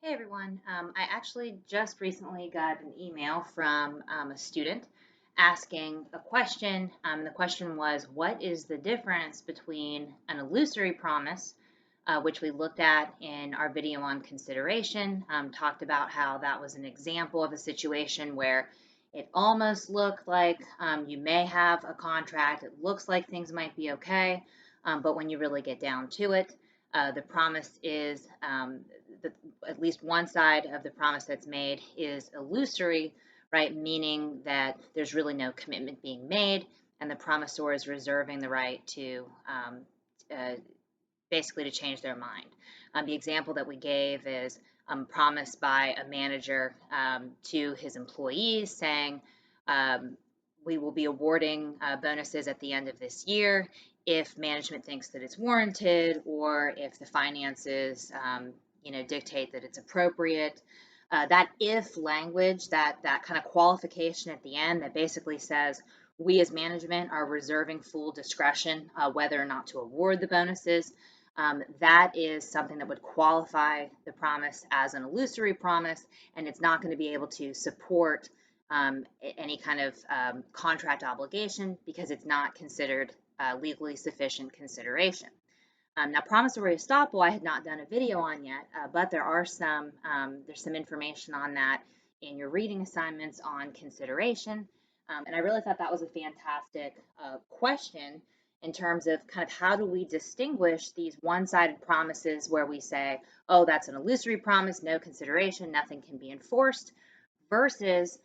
Hey everyone, I actually just recently got an email from a student asking a question. The question was, what is the difference between an illusory promise, which we looked at in our video on consideration, talked about how that was an example of a situation where it almost looked like you may have a contract, it looks like things might be okay, but when you really get down to it, the promise is the, at least one side of the promise that's made is illusory, right? Meaning that there's really no commitment being made, and the promisor is reserving the right to uh, basically to change their mind. The example that we gave is promise by a manager to his employees saying, we will be awarding bonuses at the end of this year if management thinks that it's warranted or if the finances dictate that it's appropriate. That if language, that kind of qualification at the end that basically says we as management are reserving full discretion whether or not to award the bonuses. That is something that would qualify the promise as an illusory promise, and it's not going to be able to support any kind of contract obligation because it's not considered legally sufficient consideration. Now, promissory estoppel, I had not done a video on yet, but there's some information on that in your reading assignments on consideration. And I really thought that was a fantastic question in terms of kind of how do we distinguish these one-sided promises where we say, oh, that's an illusory promise, no consideration, nothing can be enforced, versus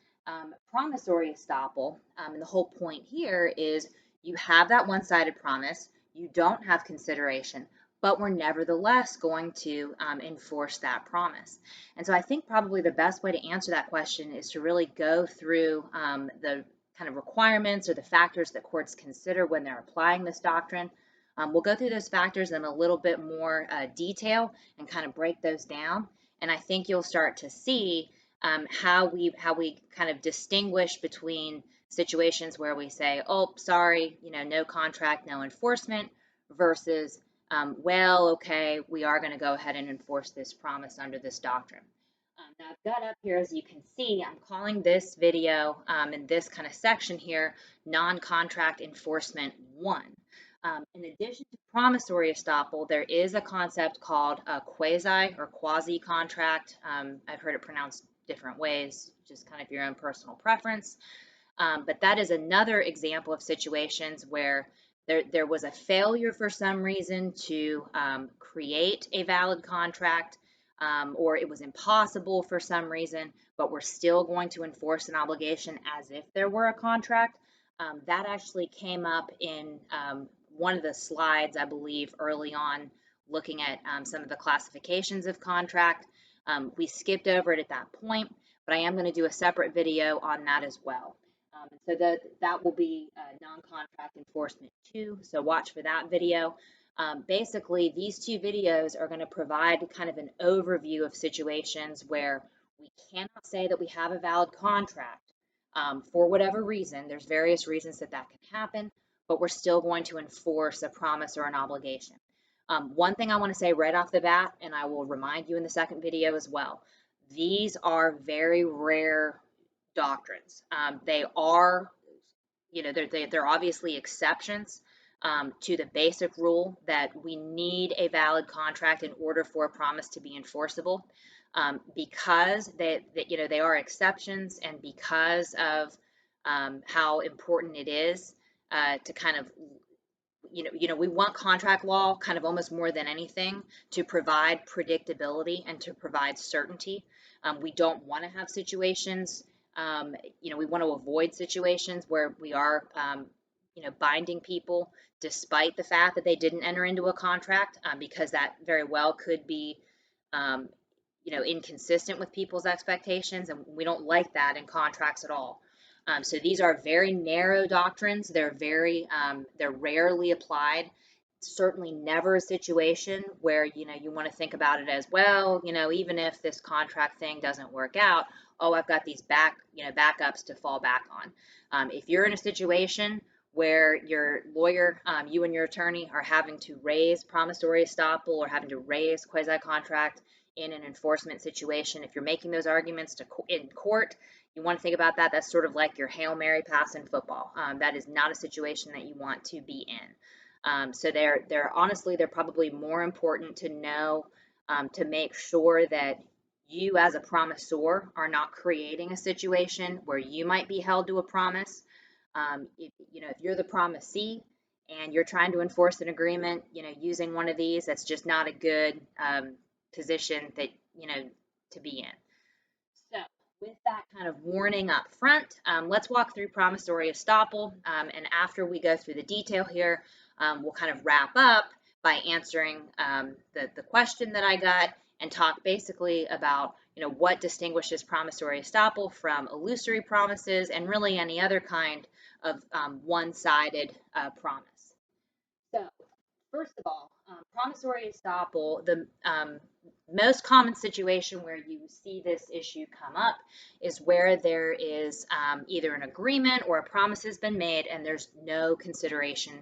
promissory estoppel. And the whole point here is you have that one-sided promise, you don't have consideration, but we're nevertheless going to enforce that promise. And so I think probably the best way to answer that question is to really go through the kind of requirements or the factors that courts consider when they're applying this doctrine. We'll go through those factors in a little bit more detail and kind of break those down. And I think you'll start to see how we kind of distinguish between situations where we say, oh, sorry, no contract, no enforcement, versus, well, okay, we are going to go ahead and enforce this promise under this doctrine. Now I've got up here, as you can see, I'm calling this video in this kind of section here, non-contract enforcement 1. In addition to promissory estoppel, there is a concept called a quasi or quasi-contract. I've heard it pronounced different ways, just kind of your own personal preference. But that is another example of situations where there was a failure for some reason to create a valid contract, or it was impossible for some reason, but we're still going to enforce an obligation as if there were a contract. That actually came up in one of the slides, I believe, early on, looking at some of the classifications of contract. We skipped over it at that point, but I am going to do a separate video on that as well. So that will be non-contract enforcement 2, so watch for that video. Basically, these two videos are going to provide kind of an overview of situations where we cannot say that we have a valid contract for whatever reason. There's various reasons that can happen, but we're still going to enforce a promise or an obligation. One thing I want to say right off the bat, and I will remind you in the second video as well, these are very rare doctrines. They are, they're obviously exceptions to the basic rule that we need a valid contract in order for a promise to be enforceable. Because they are exceptions, and because of how important it is to kind of we want contract law kind of almost more than anything to provide predictability and to provide certainty. We don't want to have situations, we want to avoid situations where we are, binding people despite the fact that they didn't enter into a contract, because that very well could be, inconsistent with people's expectations, and we don't like that in contracts at all. So these are very narrow doctrines. They're they're rarely applied. Certainly never a situation where, you want to think about it as, well, even if this contract thing doesn't work out, oh, I've got these backups to fall back on. If you're in a situation where your lawyer, you and your attorney are having to raise promissory estoppel or having to raise quasi-contract in an enforcement situation. If you're making those arguments in court, you want to think about that. That's sort of like your Hail Mary pass in football. That is not a situation that you want to be in. So they're honestly, they're probably more important to know, to make sure that you as a promisor are not creating a situation where you might be held to a promise. If you're the promisee and you're trying to enforce an agreement, using one of these, that's just not a good position that, to be in. So with that kind of warning up front, let's walk through promissory estoppel. And after we go through the detail here, we'll kind of wrap up by answering the question that I got and talk basically about what distinguishes promissory estoppel from illusory promises and really any other kind of one-sided promise. So first of all, promissory estoppel, the most common situation where you see this issue come up is where there is either an agreement or a promise has been made and there's no consideration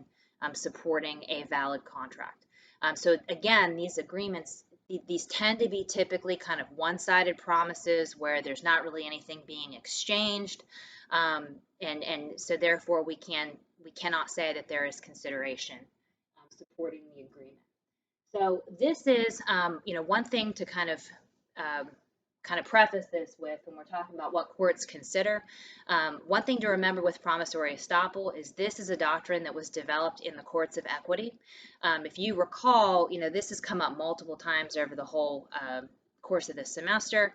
supporting a valid contract. So again, these agreements, these tend to be typically kind of one-sided promises where there's not really anything being exchanged, and so therefore we cannot say that there is consideration supporting the agreement. So this is, one thing to kind of preface this with when we're talking about what courts consider. One thing to remember with promissory estoppel is this is a doctrine that was developed in the courts of equity. If you recall, this has come up multiple times over the whole course of this semester.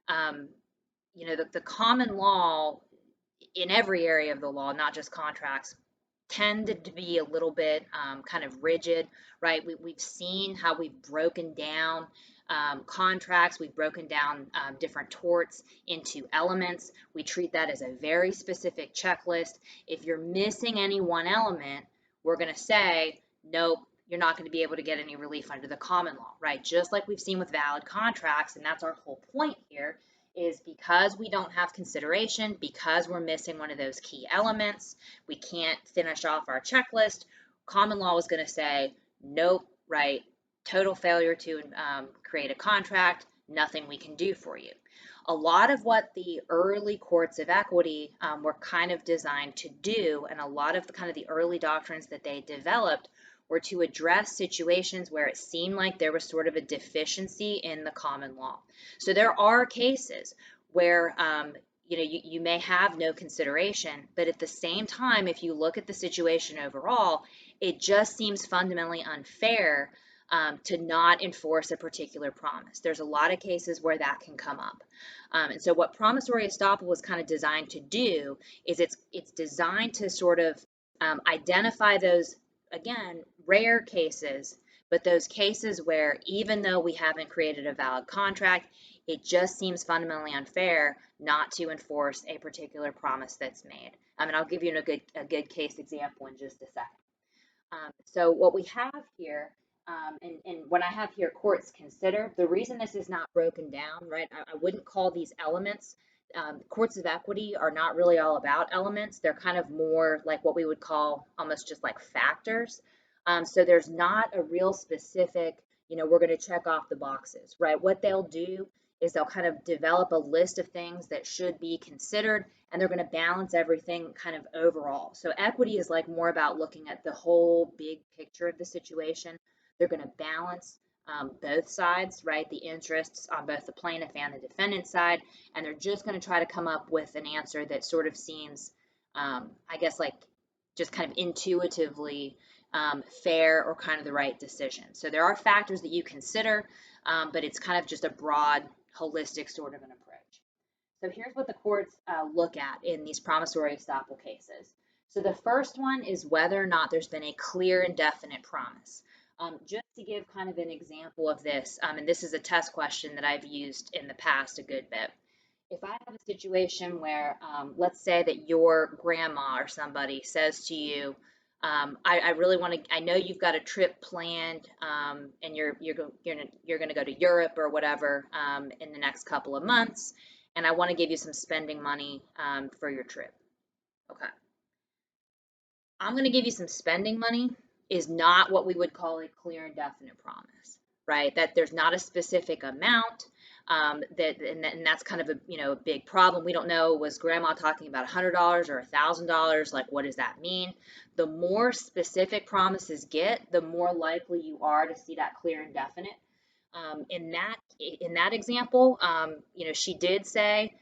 The common law in every area of the law, not just contracts, tended to be a little bit kind of rigid, right? We've seen how we've broken down contracts, we've broken down different torts into elements. We treat that as a very specific checklist. If you're missing any one element, we're going to say, nope, you're not going to be able to get any relief under the common law, right? Just like we've seen with valid contracts, and that's our whole point here, is because we don't have consideration, because we're missing one of those key elements, we can't finish off our checklist. Common law is going to say, nope, right, total failure to create a contract, nothing we can do for you. A lot of what the early courts of equity were kind of designed to do, and a lot of the early doctrines that they developed were to address situations where it seemed like there was sort of a deficiency in the common law. So there are cases where you may have no consideration, but at the same time, if you look at the situation overall, it just seems fundamentally unfair to not enforce a particular promise. There's a lot of cases where that can come up. And so what promissory estoppel was kind of designed to do is it's designed to sort of identify those, again, rare cases, but those cases where even though we haven't created a valid contract, it just seems fundamentally unfair not to enforce a particular promise that's made. And I'll give you a good case example in just a second. So what we have here, and when I have here courts consider, the reason this is not broken down, right, I wouldn't call these elements. Courts of equity are not really all about elements. They're kind of more like what we would call almost just like factors. So there's not a real specific, we're going to check off the boxes, right? What they'll do is they'll kind of develop a list of things that should be considered, and they're going to balance everything kind of overall. So equity is like more about looking at the whole big picture of the situation. They're going to balance both sides, right? The interests on both the plaintiff and the defendant side, and they're just going to try to come up with an answer that sort of seems, I guess, like just kind of intuitively fair or kind of the right decision. So there are factors that you consider, but it's kind of just a broad, holistic sort of an approach. So here's what the courts look at in these promissory estoppel cases. So the first one is whether or not there's been a clear and definite promise. Just to give kind of an example of this, and this is a test question that I've used in the past a good bit. If I have a situation where, let's say that your grandma or somebody says to you, I really want to, I know you've got a trip planned, and you're going to go to Europe or whatever in the next couple of months, and I want to give you some spending money for your trip. Okay. I'm going to give you some spending money is not what we would call a clear and definite promise, right? That there's not a specific amount. And that's kind of a big problem. We don't know, was grandma talking about $100 or $1,000? Like, what does that mean? The more specific promises get, the more likely you are to see that clear and definite. In that example, she did say,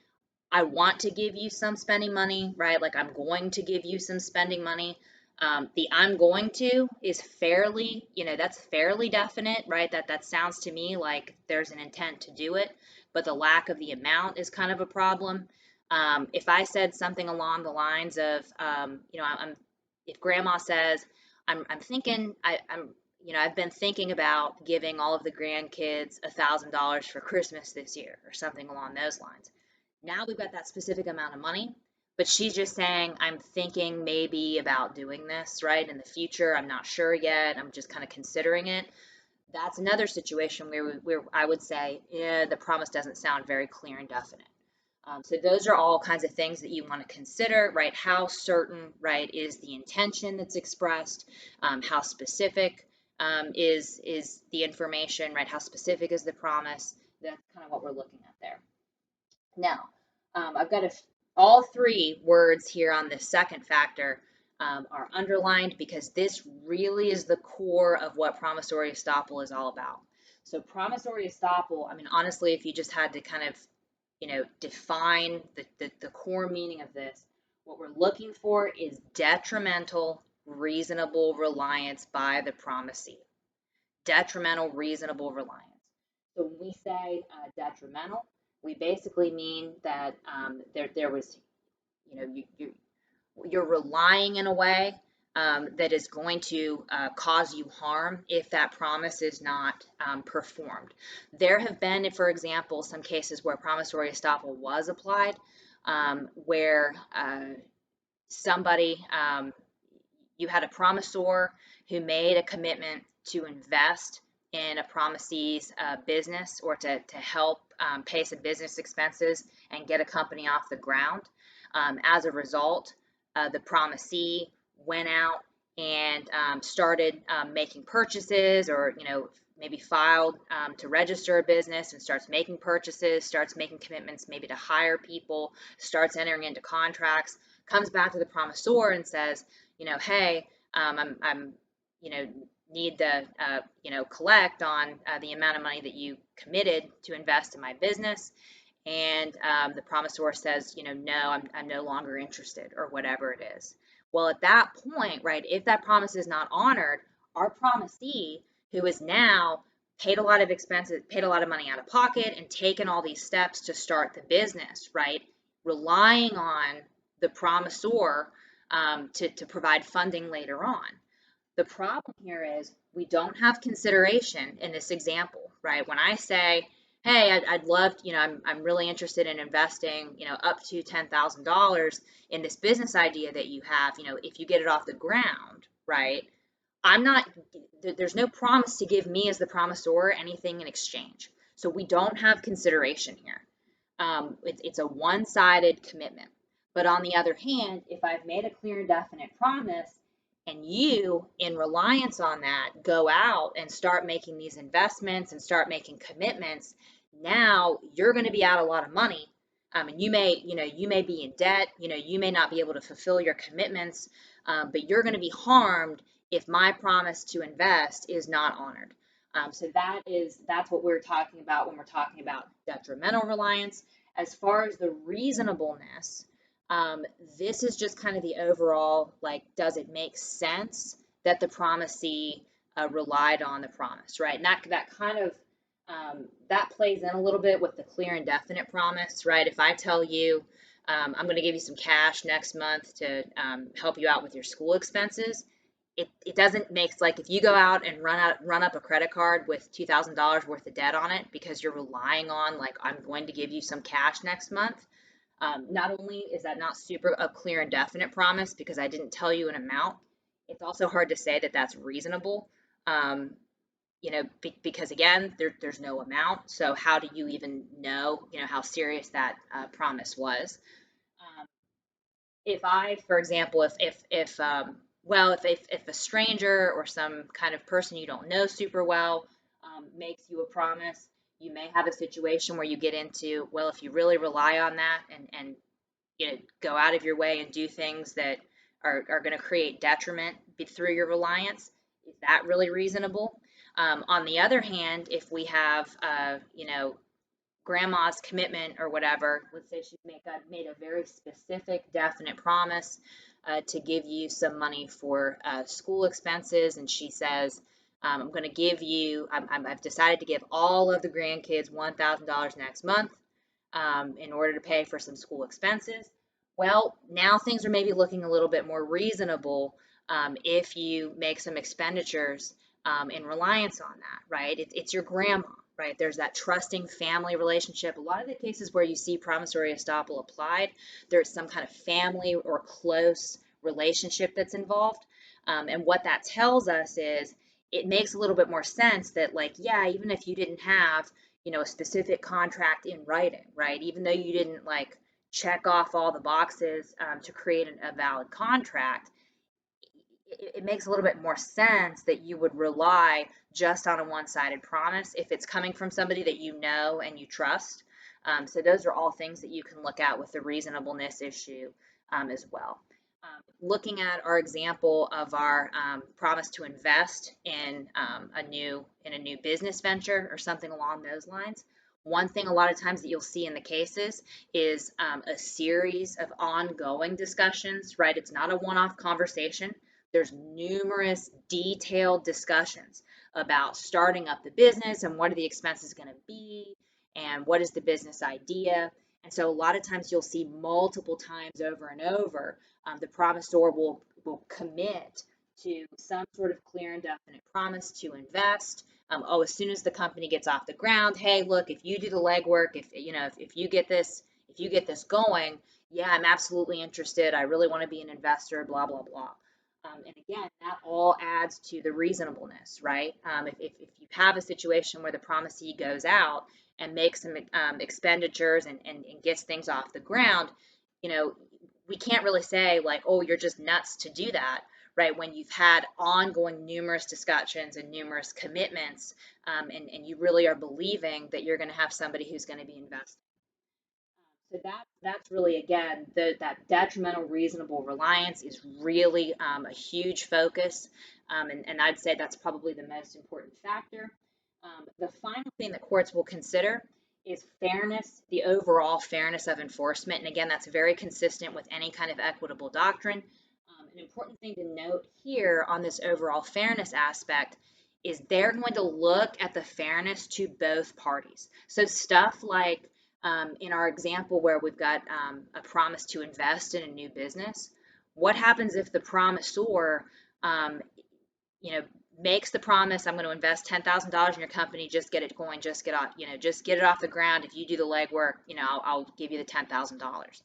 I want to give you some spending money, right? Like, I'm going to give you some spending money. The I'm going to is fairly, that's fairly definite, right? That sounds to me like there's an intent to do it, but the lack of the amount is kind of a problem. If I said something along the lines of, if grandma says, I'm thinking, I've been thinking about giving all of the grandkids $1,000 for Christmas this year, or something along those lines. Now we've got that specific amount of money, but she's just saying, I'm thinking maybe about doing this, right? In the future, I'm not sure yet. I'm just kind of considering it. That's another situation where I would say, yeah, the promise doesn't sound very clear and definite. So those are all kinds of things that you want to consider, right? How certain, right, is the intention that's expressed? How specific is the information, right? How specific is the promise? That's kind of what we're looking at there. Now, I've got all three words here on this second factor are underlined because this really is the core of what promissory estoppel is all about. So promissory estoppel, I mean, honestly, if you just had to kind of, define the core meaning of this, what we're looking for is detrimental, reasonable reliance by the promisee. Detrimental, reasonable reliance. So when we say detrimental, we basically mean that there was, you're relying in a way that is going to cause you harm if that promise is not performed. There have been, for example, some cases where promissory estoppel was applied, where somebody, you had a promisor who made a commitment to invest in a promisee's business, or to help pay some business expenses and get a company off the ground. As a result, the promisee went out and started making purchases, or maybe filed to register a business and starts making purchases, starts making commitments maybe to hire people, starts entering into contracts, comes back to the promisor and says, hey, I'm need to, collect on the amount of money that you committed to invest in my business. And the promisor says, no, I'm no longer interested, or whatever it is. Well, at that point, right, if that promise is not honored, our promisee, who is now paid a lot of expenses, paid a lot of money out of pocket, and taken all these steps to start the business, right, relying on the promisor to provide funding later on. The problem here is we don't have consideration in this example, right? When I say, hey, I'd love, I'm really interested in investing, up to $10,000 in this business idea that you have, if you get it off the ground, right? There's no promise to give me as the promisor anything in exchange. So we don't have consideration here. It's a one-sided commitment. But on the other hand, if I've made a clear and definite promise, and you, in reliance on that, go out and start making these investments and start making commitments, now you're going to be out a lot of money. And you may be in debt, you may not be able to fulfill your commitments, but you're going to be harmed if my promise to invest is not honored. So that's what we're talking about when we're talking about detrimental reliance. As far as the reasonableness, this is just kind of the overall, like, does it make sense that the promisee relied on the promise, right? And that kind of, that plays in a little bit with the clear and definite promise, right? If I tell you, I'm going to give you some cash next month to help you out with your school expenses, it doesn't make, like, if you go out and run up a credit card with $2,000 worth of debt on it because you're relying on, like, I'm going to give you some cash next month. Not only is that not super a clear and definite promise because I didn't tell you an amount, it's also hard to say that that's reasonable, because again, there's no amount. So how do you even know, how serious that promise was? If I, for example, if Well, if a stranger or some kind of person you don't know super well makes you a promise, you may have a situation where you get into, well, if you really rely on that and go out of your way and do things that are going to create detriment through your reliance, is that really reasonable? On the other hand, if we have, grandma's commitment or whatever, let's say she made a very specific, definite promise to give you some money for school expenses, and she says, I'm going to give you, I've decided to give all of the grandkids $1,000 next month in order to pay for some school expenses. Well, now things are maybe looking a little bit more reasonable if you make some expenditures in reliance on that, right? It's your grandma, right? There's that trusting family relationship. A lot of the cases where you see promissory estoppel applied, there's some kind of family or close relationship that's involved. And what that tells us is it makes a little bit more sense that, like, yeah, even if you didn't have, a specific contract in writing, right? Even though you didn't like check off all the boxes to create a valid contract, it makes a little bit more sense that you would rely just on a one-sided promise if it's coming from somebody that you know and you trust. So those are all things that you can look at with the reasonableness issue as well. Looking at our example of our promise to invest in a new business venture or something along those lines. One thing a lot of times that you'll see in the cases is a series of ongoing discussions, right? It's not a one-off conversation. There's numerous detailed discussions about starting up the business and what are the expenses going to be and what is the business idea. And so a lot of times you'll see multiple times over and over, the promisor will commit to some sort of clear and definite promise to invest. As soon as the company gets off the ground, hey, look, if you do the legwork, if you get this going, yeah, I'm absolutely interested. I really want to be an investor, blah, blah, blah. And again, that all adds to the reasonableness, right? If you have a situation where the promisee goes out and makes some expenditures and gets things off the ground, we can't really say like, oh, you're just nuts to do that, right? When you've had ongoing numerous discussions and numerous commitments, and you really are believing that you're going to have somebody who's going to be invested. So that's really, again, that detrimental reasonable reliance is really a huge focus, and I'd say that's probably the most important factor. The final thing that courts will consider is fairness, the overall fairness of enforcement, and again, that's very consistent with any kind of equitable doctrine. An important thing to note here on this overall fairness aspect is they're going to look at the fairness to both parties. So stuff like in our example where we've got a promise to invest in a new business, what happens if the promisor, makes the promise, I'm going to invest $10,000 in your company, just get it going, just get it off the ground. If you do the legwork, I'll give you the $10,000.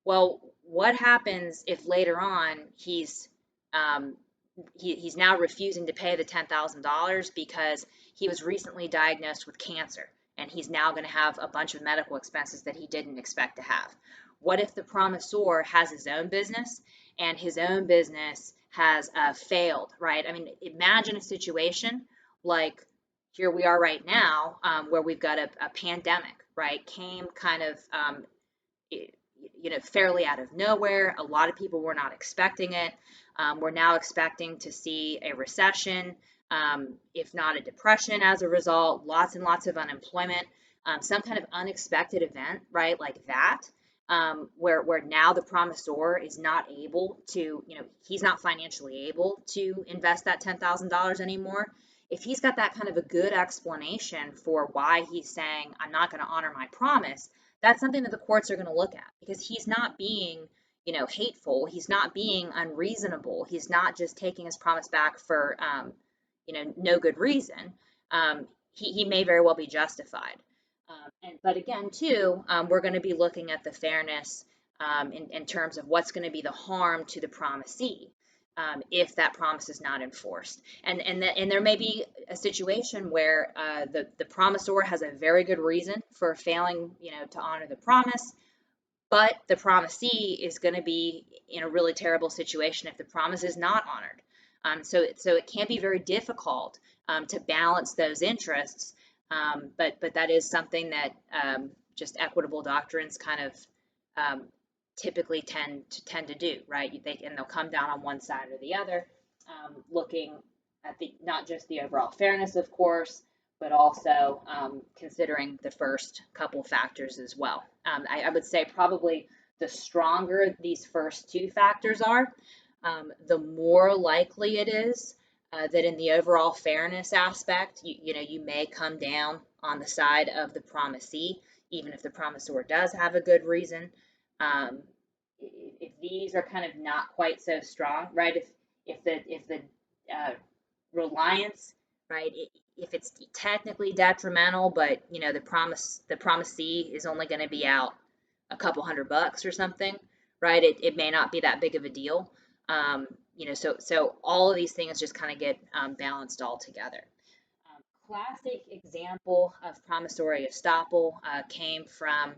Well, what happens if later on he's now refusing to pay the $10,000 because he was recently diagnosed with cancer and he's now going to have a bunch of medical expenses that he didn't expect to have? What if the promisor has his own business and his own business has failed, right? I mean, imagine a situation like here we are right now where we've got a pandemic, right? Came kind of fairly out of nowhere. A lot of people were not expecting it. We're now expecting to see a recession, if not a depression as a result, lots and lots of unemployment, some kind of unexpected event, right, like that, where now the promisor is not able to, he's not financially able to invest that $10,000 anymore. If he's got that kind of a good explanation for why he's saying, I'm not going to honor my promise, that's something that the courts are going to look at because he's not being, hateful. He's not being unreasonable. He's not just taking his promise back for, no good reason. He may very well be justified. But again, too, we're going to be looking at the fairness in terms of what's going to be the harm to the promisee if that promise is not enforced. And there may be a situation where the promisor has a very good reason for failing, to honor the promise, but the promisee is going to be in a really terrible situation if the promise is not honored. So it can be very difficult to balance those interests, but that is something that just equitable doctrines kind of typically tend to do, right? And they'll come down on one side or the other, looking at not just the overall fairness, of course, but also considering the first couple factors as well. I would say probably the stronger these first two factors are, the more likely it is that in the overall fairness aspect, you may come down on the side of the promisee, even if the promisor does have a good reason. If these are kind of not quite so strong, right? If the reliance, right? If it's technically detrimental, but the promisee is only going to be out a couple $100 or something, right? It may not be that big of a deal. So all of these things just kind of get balanced all together. Classic example of promissory estoppel came from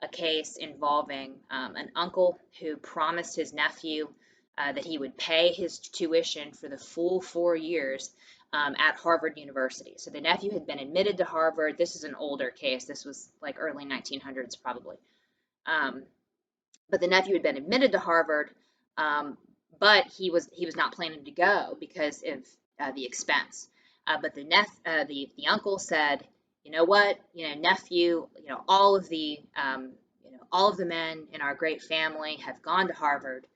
a case involving an uncle who promised his nephew that he would pay his tuition for the full 4 years at Harvard University. So the nephew had been admitted to Harvard. This is an older case. This was like early 1900s probably. But the nephew had been admitted to Harvard, but he was not planning to go because of the expense. But the uncle said, you know what, nephew, all of the men in our great family have gone to Harvard,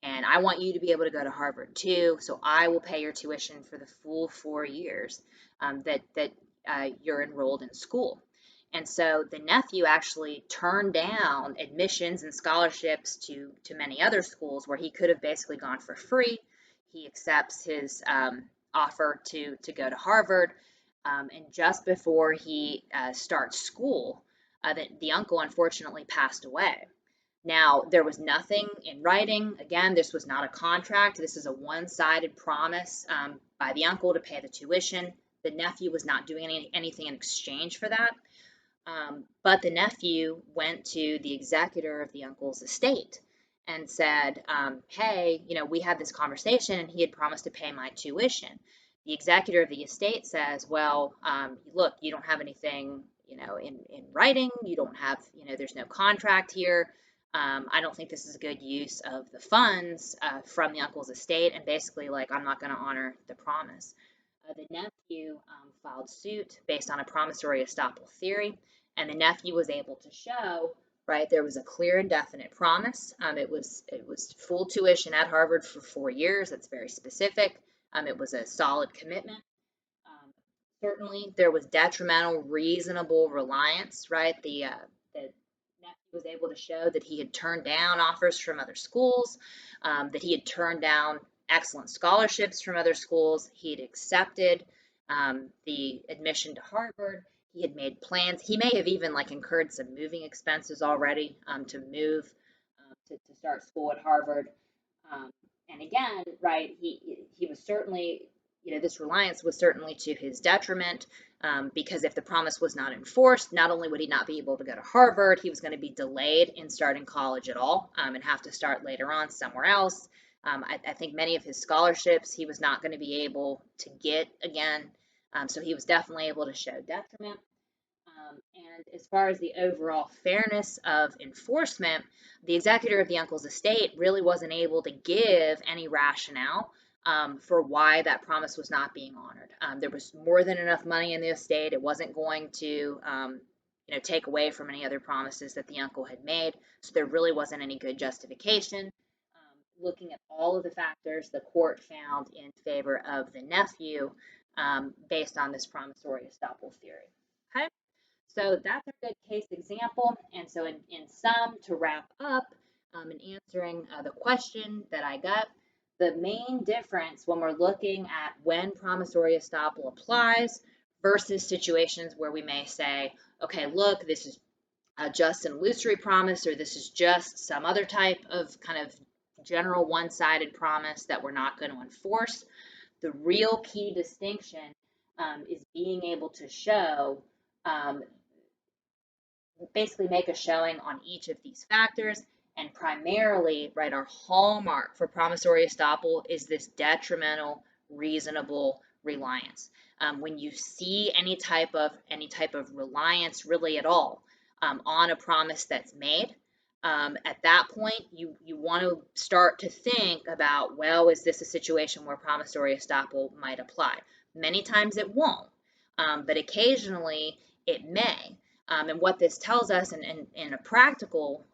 and I want you to be able to go to Harvard too. So I will pay your tuition for the full 4 years that you're enrolled in school. And so the nephew actually turned down admissions and scholarships to many other schools where he could have basically gone for free. He accepts his offer to go to Harvard. And just before he starts school, the uncle unfortunately passed away. Now, there was nothing in writing. Again, this was not a contract. This is a one-sided promise by the uncle to pay the tuition. The nephew was not doing anything in exchange for that. But the nephew went to the executor of the uncle's estate and said, hey, we had this conversation and he had promised to pay my tuition. The executor of the estate says, well, look, you don't have anything, in writing. You don't have, there's no contract here. I don't think this is a good use of the funds from the uncle's estate. And basically, I'm not going to honor the promise. The nephew filed suit based on a promissory estoppel theory, and the nephew was able to show, right, there was a clear and definite promise. It was full tuition at Harvard for 4 years. That's very specific. It was a solid commitment. Certainly, there was detrimental, reasonable reliance, right? The nephew was able to show that he had turned down offers from other schools, that he had turned down excellent scholarships from other schools. He had accepted the admission to Harvard. He had made plans. He may have even incurred some moving expenses already to move to start school at Harvard. And again, right, he was certainly, this reliance was certainly to his detriment, because if the promise was not enforced, not only would he not be able to go to Harvard, he was going to be delayed in starting college at all, and have to start later on somewhere else. I think many of his scholarships he was not going to be able to get again, so he was definitely able to show detriment. And as far as the overall fairness of enforcement, the executor of the uncle's estate really wasn't able to give any rationale for why that promise was not being honored. There was more than enough money in the estate. It wasn't going to take away from any other promises that the uncle had made. So there really wasn't any good justification. Looking at all of the factors, the court found in favor of the nephew based on this promissory estoppel theory. Okay. So that's a good case example. And so in sum, to wrap up, in answering the question that I got, the main difference when we're looking at when promissory estoppel applies versus situations where we may say, okay, look, this is just an illusory promise, or this is just some other type of kind of general one-sided promise that we're not going to enforce. The real key distinction is being able to show basically make a showing on each of these factors. And primarily, right, our hallmark for promissory estoppel is this detrimental, reasonable reliance. When you see any type of reliance, really at all, on a promise that's made, at that point, you want to start to think about, well, is this a situation where promissory estoppel might apply? Many times it won't, but occasionally it may. And what this tells us in a practical,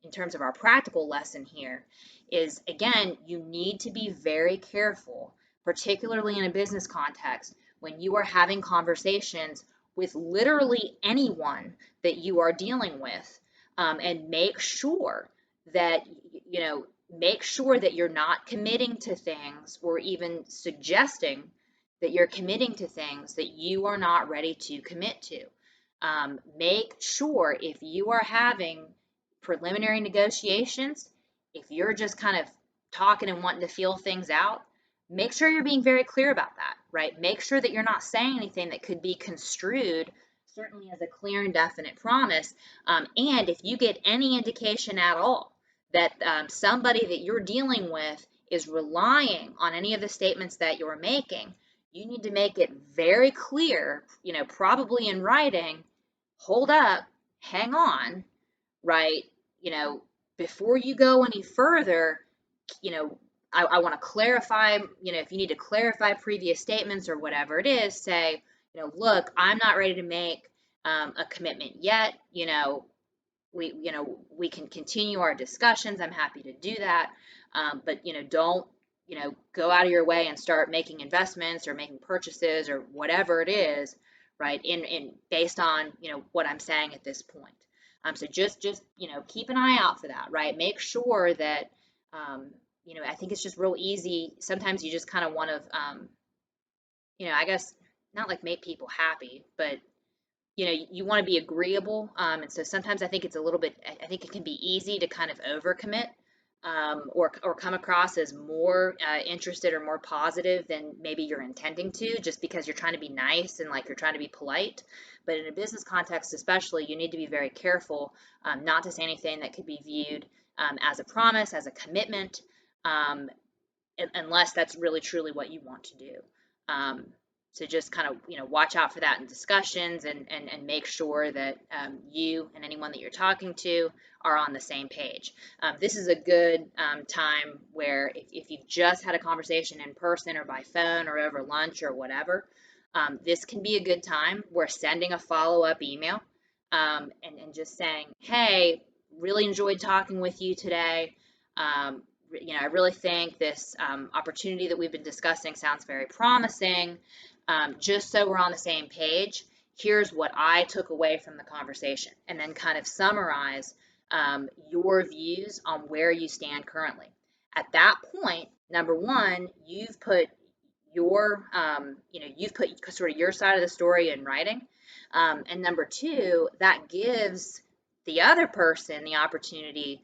in terms of our practical lesson here, is again, you need to be very careful, particularly in a business context, when you are having conversations with literally anyone that you are dealing with, and make sure that you're not committing to things or even suggesting that you're committing to things that you are not ready to commit to. Make sure if you are having preliminary negotiations, if you're just kind of talking and wanting to feel things out, make sure you're being very clear about that, right? Make sure that you're not saying anything that could be construed certainly as a clear and definite promise. And if you get any indication at all that somebody that you're dealing with is relying on any of the statements that you're making, you need to make it very clear, probably in writing, hold up, hang on, right? You know, before you go any further, I want to clarify, if you need to clarify previous statements or whatever it is, say, look, I'm not ready to make a commitment yet. We can continue our discussions. I'm happy to do that. But, don't, go out of your way and start making investments or making purchases or whatever it is, right? In based on, what I'm saying at this point. So just, keep an eye out for that, right? Make sure that, I think it's just real easy. Sometimes you just kind of want to, I guess not like make people happy, but you want to be agreeable. And so sometimes I think it's a little bit, I think it can be easy to kind of overcommit, or come across as more interested or more positive than maybe you're intending to, just because you're trying to be nice and like you're trying to be polite. But in a business context, especially, you need to be very careful not to say anything that could be viewed as a promise, as a commitment, unless that's really truly what you want to do. So just kind of, watch out for that in discussions, and make sure that you and anyone that you're talking to are on the same page. This is a good time where if you've just had a conversation in person or by phone or over lunch or whatever, this can be a good time where sending a follow-up email, and just saying, hey, really enjoyed talking with you today. I really think this opportunity that we've been discussing sounds very promising. Just so we're on the same page, here's what I took away from the conversation, and then kind of summarize your views on where you stand currently. At that point, number one, you've put you've put sort of your side of the story in writing, and number two, that gives the other person the opportunity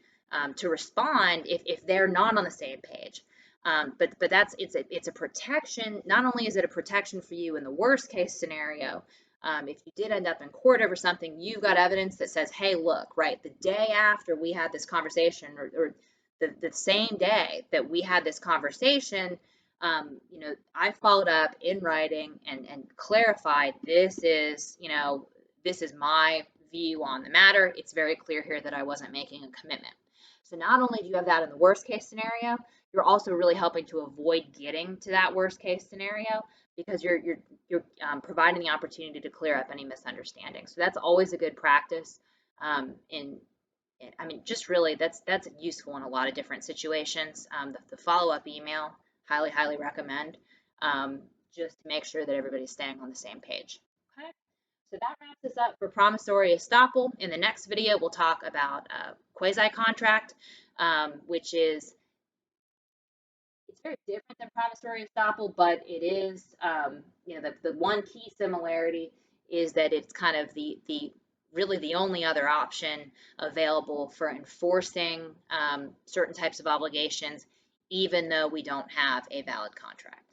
to respond if they're not on the same page. But it's a protection. Not only is it a protection for you in the worst case scenario, if you did end up in court over something, you've got evidence that says, hey, look, right, the day after we had this conversation, or the same day that we had this conversation, I followed up in writing and clarified, this is my view on the matter. It's very clear here that I wasn't making a commitment. So not only do you have that in the worst case scenario, you're also really helping to avoid getting to that worst case scenario, because you're providing the opportunity to clear up any misunderstanding. So that's always a good practice. Just really that's useful in a lot of different situations. The follow-up email, highly recommend, just to make sure that everybody's staying on the same page. Okay. So that wraps us up for promissory estoppel. In the next video, we'll talk about quasi-contract, which is, it's very different than promissory estoppel, but it is, the one key similarity is that it's kind of really the only other option available for enforcing certain types of obligations, even though we don't have a valid contract.